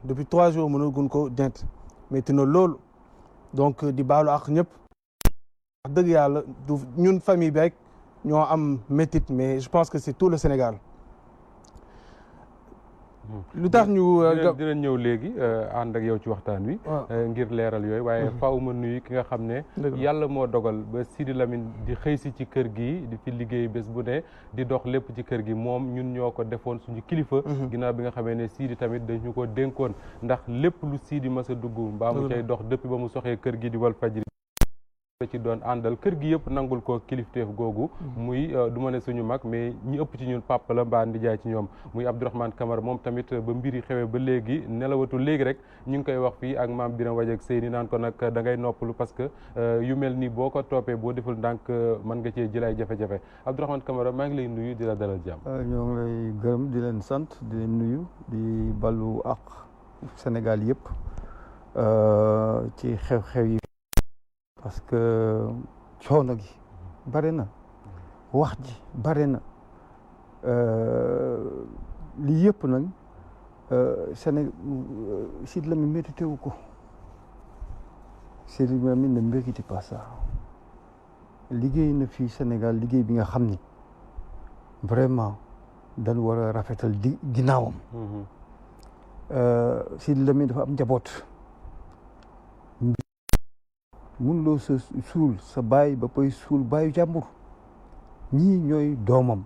depuis 3 jours mënaguñ ko denc métti na loolu donc di baalu ak ñëpp wax dëgg yàlla du ñun famille bi rek ñoo am métit mais je pense que c'est tout le Sénégal. lu tax ñu dinañ ñëw léegi ànd ak yow ci waxtaan wi. ngir leeral yooyu waaye faaw ma nuyu ki nga xam ne. yàlla moo dogal ba Sidi Lamine di xëy si ci kër gi di fi liggéey bés bu ne di dox lépp ci kër gi moom ñun ñoo ko defoon suñu kilifa. ginnaaw bi nga xamee ne Sidi tamit dañu ko dénkoon ndax lépp lu Sidi mas a dugg mbaa mu cay dox depuis ba mu soxee kër gi di Walfadjri ci doon àndal kër gi yëpp nangul ko kilifteef googu muy du ma ne suñu mag mais ñi ëpp ci ñun papa la mbaa ndijaay ci ñoom muy Abdourahmane Camara moom tamit ba mbiri xewee ba léegi nelawatu léegi rek ñu ngi koy wax fii ak maam Biram Waje ak Seyni naan ko nag da ngay noppalu parce que yu mel nii boo ko toppee boo deful ndànk mën nga cee jël ay jafe-jafe Abdourahmane Camara maa ngi lay nuyu di la dalal jàmm. ñoo ngi lay gërëm di leen sant di leen nuyu di ballu ak Sénégal yëpp ci xew-xew yi. parce que coono gi bare na wax ji bare na lii yëpp nag Sénégal Sidi Lamine mérité wu ko Sidi Lamine ne mérite pas ça liggéey na fii Sénégal liggéey bi nga xam ni vraiment dañ war a rafetal di ginnaawam Sidi Lamine dafa am njaboot mun loo sa suul sa baay ba koy suul baayu jàmbur ñii ñooy doomam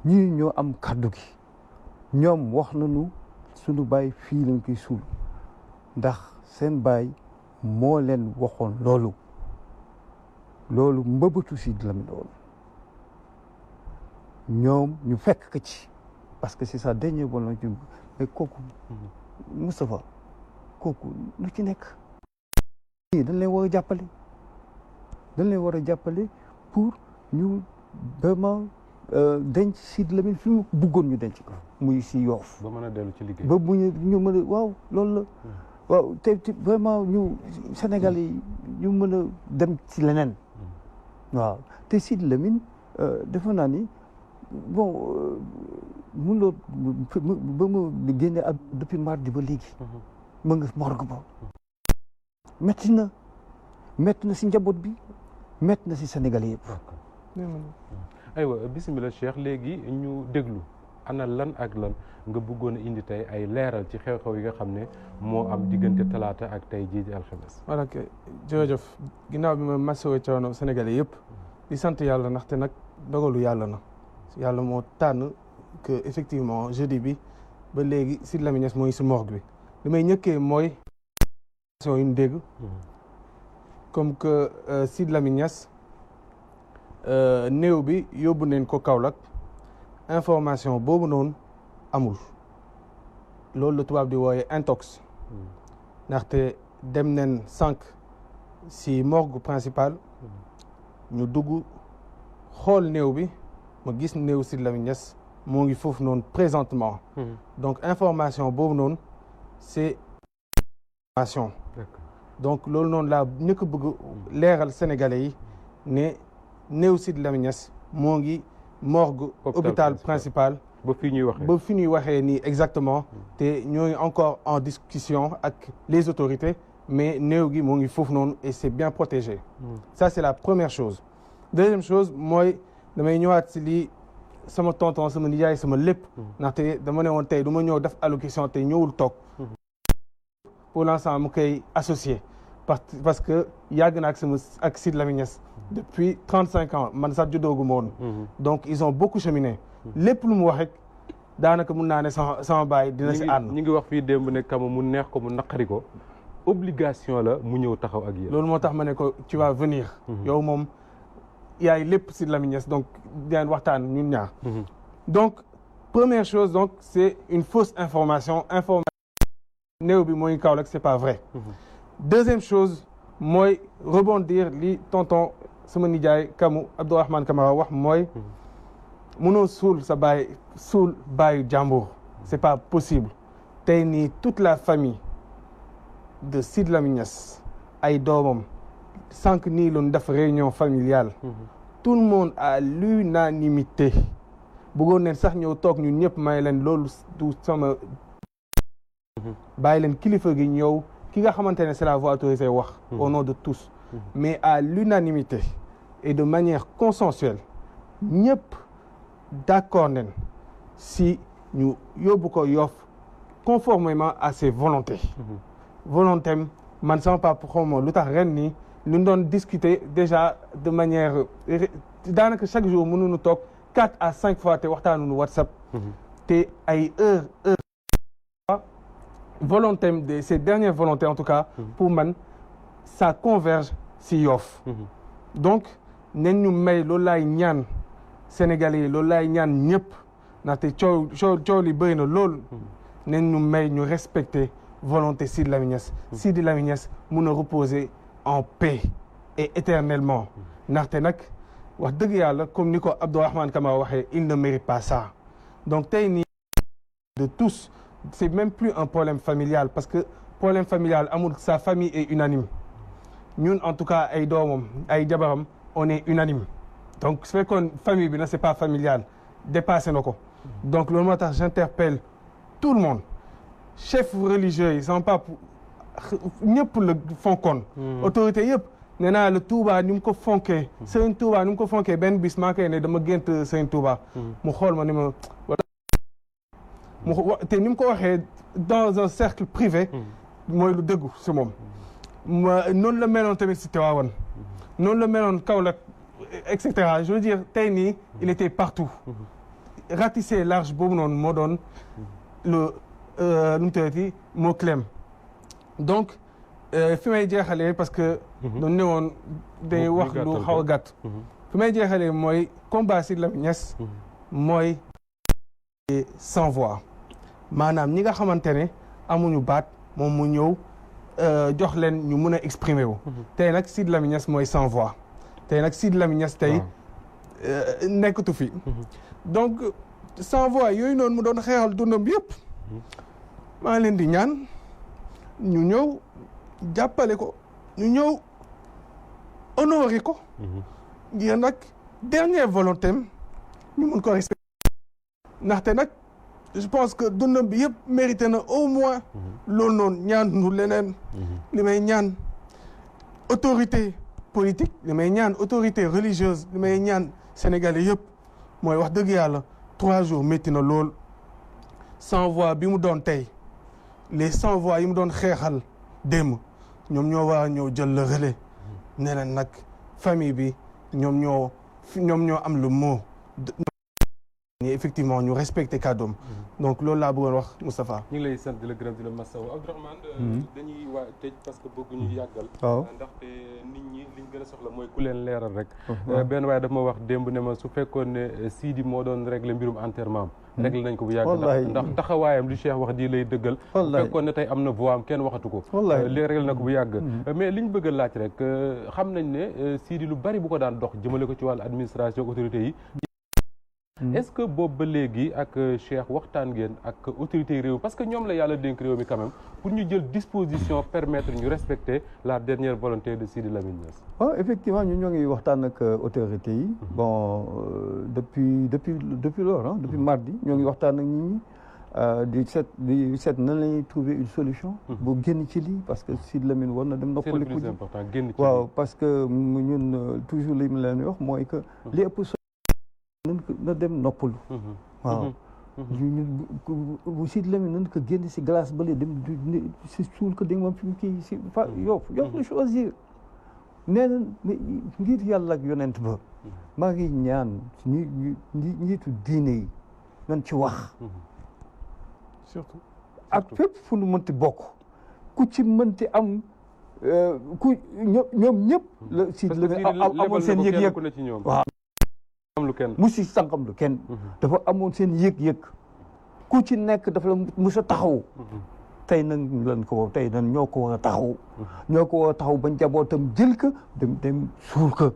ñii ñoo am kàddu gi ñoom wax nañu sunu baay fii lañ koy suul ndax seen baay moo leen waxoon loolu mbëbëtu Sidi Lamine woon ñoom ñu fekk ko ci parce que c'est sa dernière volonté mais kooku Moustapha kooku lu ci nekk dañ leen war a jàppale pour ñu vraiment denc Sidi Lamine fi mu bëggoon ñu denc ko muy si Yoff ba mën a dellu ci liggéey ba bu ñu mën a waaw loolu la waaw te vraiment ñu Sénégal yi ñu mën a dem ci leneen waaw te Sidi Lamine defe naa ni bon mun loo ba ma génne ak depuis mardi ba léegi ma nga morgue ba metti na si njaboot bi metti na si Sénégalais yëpp. aywa bisimilah Cheikh léegi ñu déglu ana lan ak lan nga bëggoon a indi tey ay leeral ci xew-xew yi nga xam ne moo am diggante talaata ak tey jii di alxames. voilà jërëjëf ginnaaw bi ma masawu coono Sénégalais yëpp di sant yàlla ndaxte nag dogalu yàlla na yàlla moo tànn que effectivement jeudi bi ba léegi Sidi Lamine Niass mooy si morgue bi li may ñëkkee mooy. yu ñu dégg comme que Sidi Lamine Niass néew bi yóbbu nañ ko Kaolack information boobu noonu amul loolu la tubaab di wooye intox ndaxte dem nañ sànq si morgue principal ñu dugg xool néew bi ma gis néew Sidi Lamine Niass moo ngi foofu noonu présentement donc information boobu noonu c'est information donc loolu noonu laa ñëkk bëgg leeral Sénégalais yi ne néew Sidi Lamine Niass moo ngi morgue hôpital principal ba fi ñuy waxee nii exactement te ñooy encore en discussion ak les autorités mais néew gi moo ngi foofu noonu et c'est bien protégé ça c'est la première chose deuxième chose mooy damay ñëwaat si lii sama tonton sama nijaay sama lépp ndaxte dama ne woon tey du ma ñëw def allocution te ñëwul toog pour l'instant mu koy associé parce que yàgg na ak Sidi Lamine Niass depuis 35 ans man sax juddoogu ma woon donc ils ont beaucoup cheminé lépp lu mu wax rek daanaka mun naa ne sama baay dina si ànd. ñi ngi wax fii démb ne kama mu neex ko mu naqari ko obligation la mu ñëw taxaw ak yéen. loolu moo tax ma ne ko tu vas venir. yow moom yaay lépp Sidi Lamine Niass donc dinañ waxtaan ñun ñaar. donc première chose donc c'est une fausse information néew bi mooy Kaolack c'est pas vrai. Deuxième chose mooy rebondir li tonton sama nijaay Kamu Abdourahmane Camara wax mooy mënoo suul sa baay suul baayu jàmbur c'est pas possible tey nii toute la famille de Sidi Lamine Niass ay doomam sànq nii loon def réunion familiale tout le monde à l'unanimité bëggoon neen sax ñëw toog ñun ñëpp may leen loolu du sama bàyyi leen kilifa gi ñëw ki nga xamante ne c'est la voix autorisée wax au nom de tous mais à l'unanimité et de manière consensuelle ñëpp d'accord nen si ñu yóbbu ko Yoff conformément à ses volontés volonté man sama papa xawma lu tax ren nii lu ñu doon discuter déjà de manière daanaka chaque jour mënuñu toog 4 à 5 fois te waxtaanuñu WhatsApp te ay heure volonté de ces dernières volontés en tout cas pour man ça converge si Yoff donc nañ ñu may loolu laay ñaan Sénégalais yi loolu laay ñaan ñëpp ndaxte coow li bëri na loolu nañ ñu may ñu respecter volonté Sidi Lamine Niass Sidi Lamine Niass mun a reposer en paix et éternellement ndaxte nag wax dëgg yàlla comme ni ko Abdourahmane Kamara waxee il ne mérite pas ça donc tey nii de tous c'est même plus un problème familial parce que problème familial amul sa famille est unanime ñun en tout cas ay doomam ay jabaram on est unanime donc su fekkoon famille bi na c'est pas familial dépassé na ko donc loolu moo tax j'interpelle tout le monde chef religieux yi sama pap ñëpp la fonkoon autorité yëpp nee naa la Touba ni mu ko fonkee Serigne Touba ni mu ko fonkee benn bis maa koy ne dama gént Serigne Touba mu xool ma ni ma te ni mu ko waxee dans un cercle privé mooy lu dëggu si moom noonu la meloon tamit si Tivaouane noonu la meloon Kaolack et cetera je veux dire tey nii il était partout ratisser large boobu noonu moo doon le nu mu tuddati mot clem donc fi may jeexalee parce que doon ne woon day wax lu xaw a gàtt fi may jeexalee mooy combat Sidi Lamine Niass mooy sans voix maanaam ñi nga xamante ne amuñu baat moom mu ñëw jox leen ñu mën a exprimer wu tey nag Sidi Lamine Niass mooy sans voix tey nag Sidi Lamine Niass tey nekkatu fi donc sans voix yooyu noonu mu doon xeexal dundam yëpp maa leen di ñaan ñu ñëw jàppale ko ñu ñëw honorer ko ngir nag dernière volonté am ñu mun ko respecter ndaxte nag je pense que dundam bi yëpp mérité na au moins loolu noonu ñaan nu leneen li may ñaan autorité politique li may ñaan autorité religieuse li may ñaan sénégalais yëpp mooy wax dëgg yàlla 3 jours métti na lool sans voix bi mu doon tey les sans voix yi mu doon xeexal démb ñoom ñoo war a ñëw jël le relais ne leen nag famille bi ñoom ñoo am le mot effectivement ñu respecté kàddoom donc loolu laa bëggoon wax Moustapha. ñu ngi lay sant di la gërëm di la masawu Abdourahmane dañuy waa tëj parce que bëgguñu yàggal ndaxte nit ñi liñ gën a soxla mooy ku leen leeral rek benn waaye daf ma wax démb ne ma su fekkoon ne Sidi moo doon régler mbirum enterrement am réglé nañ ko bu yàgg ndax taxawaayam lu Cheikh wax di lay dëggal su fekkoon ne tey am na voix am kenn waxatu ko li réglé na ko bu yàgg mais liñ bëgg a laaj rek xam nañ ne Sidi lu bari bu ko daan dox jëmale ko ci wàllu administration autorité yi est-ce que boobu ba léegi ak Cheikh waxtaan ngeen ak autorité réew parce que ñoom la yàlla dénk réew mi quand même pour ñu jël disposition permettre ñu respecter la dernière volonté de Sidi Lamine Niass. waaw effectivement ñun ñoo ngi waxtaan ak autorité yi bon depuis loolu depuis mardi ñoo ngi waxtaan ak nit ñi di seet nan la ñuy trouver une solution. bu génn ci lii parce que Sidi Lamine war na dem noppaliku. c'est le plus important génn ci lii waaw parce que ñun toujours li mu leen wax mooy que li ëpp na dem noppalu waaw bu Sidi Lamine nan ko génn si glace bale dem si suul ko dégg moom fi mu kii si fa Yoff la choisir nee na ngir yàlla ak yonent ba maa ngi ñaan njiitu diine yi nan ci wax surtout ak fépp fu nu mënti bokk ku ci mënti am ku ñoom ñëpp la Sidi Lamine amoon seen yëg-yëg waaw mu si sànqam lu kenn dafa amoon seen yëg-yëg ku ci nekk dafa la mës a taxaw tey nag lan ko tey nag ñoo ko war a taxaw ba njabootam jël ko dem suul ko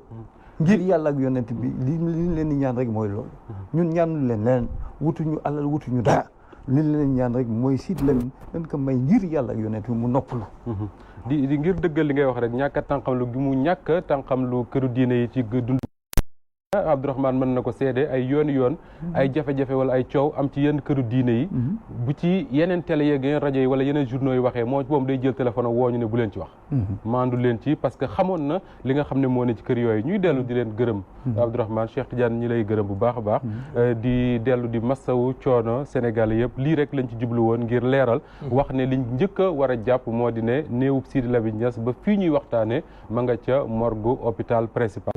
ngir yàlla ak yonent bi li leen di ñaan rek mooy loolu ñun ñaanu leen wutuñu alal wutuñu dara li leen ñaan rek mooy Sidi Lamine dañ ko may ngir yàlla ak yonent bi mu noppalu di ngir dëggal li ngay wax rek ñàkk a tànqam lu gi mu ñàkk a tànqam lu këru diine yi ci dund Abdourahmane mën na ko seede ay yoon ay jafe-jafe wala ay coow am ci yenn këru diine yi bu ci yeneen télé yeeg yeneen rajo yi wala yeneen journaux yi waxee moom day jël téléphone wooñu ne bu leen ci wax maandu leen ci parce que xamoon na li nga xam ne moo ne ci kër yooyu ñuy dellu di leen gërëm Abdourahmane Cheikh Tidiane ñi lay gërëm bu baax a baax di dellu di massawu coono Sénégal yëpp lii rek lañ ci jublu woon ngir leeral wax ne liñ njëkk a war a jàpp moo di ne néewub Sidi Lamine Niass ba fii ñuy waxtaane ma nga ca morgue hôpital principal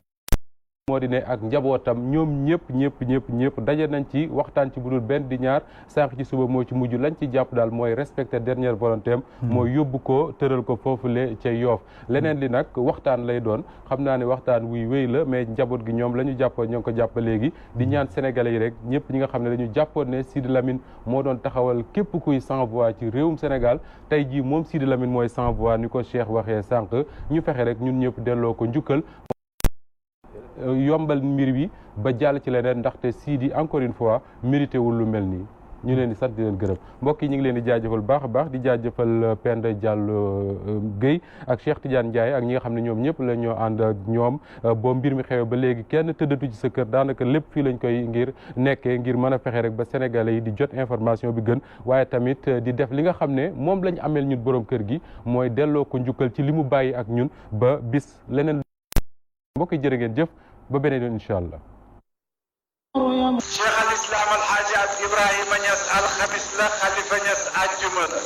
moo di ne ak njabootam ñoom ñëpp daje nañ ci waxtaan ci bu dul benn di ñaar sànq ci suba moo ci mujj lañ ci jàpp daal mooy respecter dernière volonté am mooy yóbbu ko tëral ko foofule ca Yoff leneen li nag waxtaan lay doon xam naa ne waxtaan wuy wéy la mais njaboot gi ñoom la ñu jàppoon ñoo ngi ko jàpp léegi di ñaan sénégalais yi rek ñëpp ñi nga xam ne dañu jàppoon ne Sidi Lamine moo doon taxawal képp kuy sans voix ci réewum Sénégal tey jii moom Sidi Lamine mooy sans voix ni ko Cheikh waxee sànq ñu fexe rek ñun ñëpp delloo ko njukkal yombal mbir bi ba jàll ci leneen ndaxte Sidi encore une fois mérité wul lu mel nii ñu leen di sant di leen gërëm mbokk yi ñu ngi leen di jaajëfal baax a baax di jaajëfal Penda Diallo Guèye ak Cheikh Tidiane Ndiaye ak ñi nga xam ne ñoom ñëpp la ñoo ànd ak ñoom boo mbir mi xewee ba léegi kenn tëddatu ci sa kër daanaka lépp fii lañ koy ngir nekkee ngir mën a fexe rek ba sénégalais yi di jot information bi gën waaye tamit di def li nga xam ne moom lañ ameel ñun borom kër gi mooy delloo ko njukkal ci li mu bàyyi ak ñun ba bis leneen mbokk yi jërë ngeen jëf ba beneen yoon incha allah. Cheikh al Islam al Hadji Ibrahima Niass alxamis la Khalifa Niass àjjuma la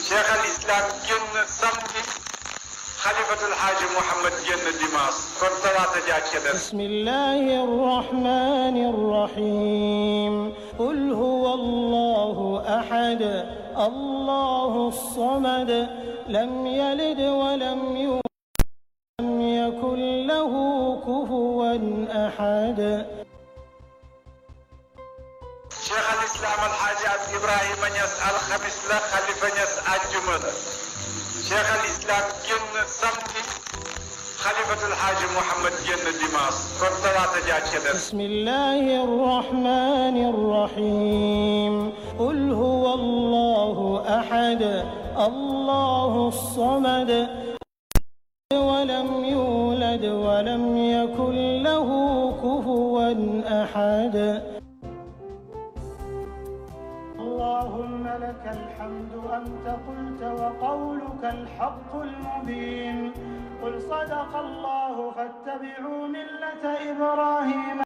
Cheikh al Islam génn samedi Khalifatul Hadji Mouhamed génn dimanche kon talaata jaaj ca des. Bismillahi rahmani rahim. Qul huwa Allahu ahad Allahu samad lam yalid wa lam yulad lam yakun lahu kufuwan ahad. Cheikh al Islam al Hadji Ibrahima Niass alxamis la Khalifa Niass àjjuma la Cheikh al Islam génn samedi Khalifatul Hadji Mouhamed génn dimanche kon talaata jaaj ca des. Bismillahi rahmani rahim. Qul huwa Allahu ahad Allahu samad ولم يولد ولم يكن له كفوا أحد. اللهم لك الحمد أنت قلت وقولك الحق المبين قل صدق الله فاتبعوا ملة إبراهيم